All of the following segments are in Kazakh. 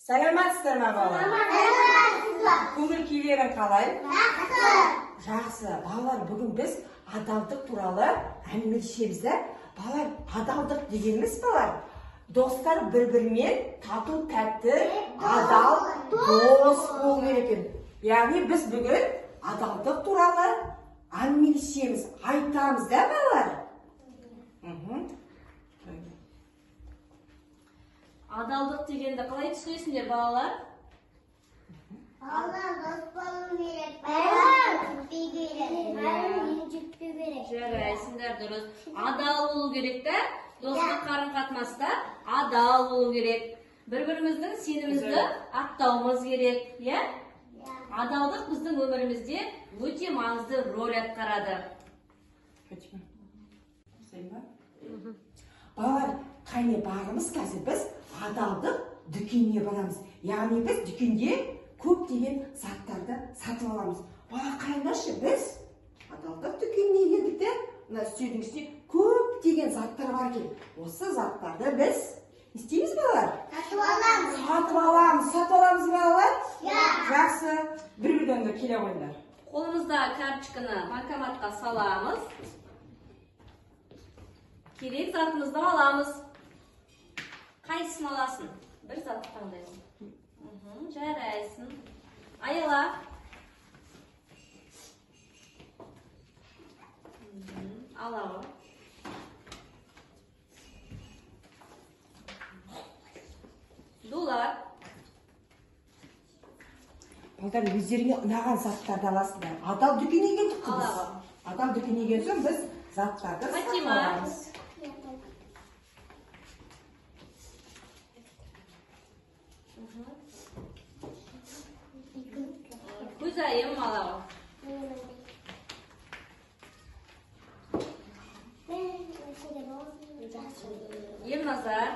Саламатсыздар ма балалар? Көңіл күйлерің қалай? Жақсы. Балалар, бүгін біз адалдық туралы әңгімелесеміз. Балалар, адалдық дегеніміз балалар, достар бір-бірімен тату тәтті, адал, дос болу керек екен. Яғни біз бүгін адалдық туралы әңгімелесеміз, айтамыз да балалар? Адалдық дегенді қалай түсінесіңдер балалар? Allah dost болу керек. Бәрін ренжітпеу керек. Жарайсыңдар, дұрыс. Адал болу керек та, достық қарым-қатынаста адал болу керек. Бір-біріміздің сенімізді ақтауымыз керек, иә? Адалдық біздің өмірімізде өте маңызды рөл атқарады. Балалар, қане бағымыз қазір біз адалдық дүкеніне барамыз. Яғни біз дүкенде көптеген заттарды сатып аламыз. Бала қараңдаршы, біз адалдық дүкеніне келдік те, мына үстелдің үстіне көптеген заттар бар екен. Осы заттарды біз не істейміз балалар? Сатып аламыз балалар? Жақсы. Бір-бірден келе қойыңдар. Қолымызда карточканы банкоматқа саламыз. Керек затымызды аламыз. Қайсысын аласың? Бір затты таңдайсың. Жарайсың. Аяла. Алауы. Дулар. Балдар, өздеріңе ұнаған заттарды аласыңдар. Адал дүкеніне келдік қыз. Алауы. Адал дүкеніне келген соң біз заттарды сатып аламыз. Көзайым алауы. Елназар.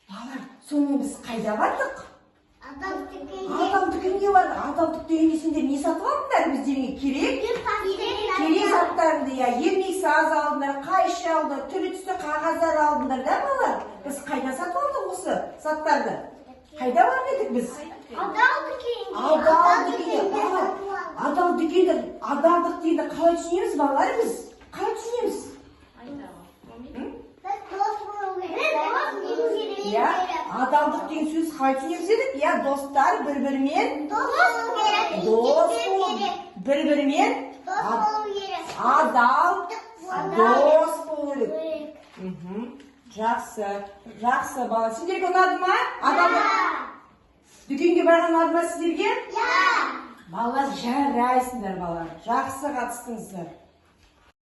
Балалар, сонымен біз қайда бардық? Адал дүкенге. Адал дүкенге бардық. Адал дүкенге сендер не сатып алдыңдар өздеріңе? Керек заттарыңды, ермексіз аз алдыңдар, қайшы алдыңдар, түрлі түсті қағаздар алдыңдар да балалар? Біз қайда сатып алдық осы заттарды? Қайда барып едік біз? Адал дүкенге. Адал дүкенге. Балалар, адал дүкенді, адалдық дегенді қалай түсінеміз балалар біз? Қалай түсінеміз? Адалдық деген сөз қалай түсінеміз едік? Достар бір-бірімен бір-бірімен адал дос болу керек. Жақсы, жақсы бала. Сендерге ұнады ма? Дүкенге барған ұнады ма сіздерге? Балалар, жарайсыңдар балалар. Жақсы қатыстыңыздар.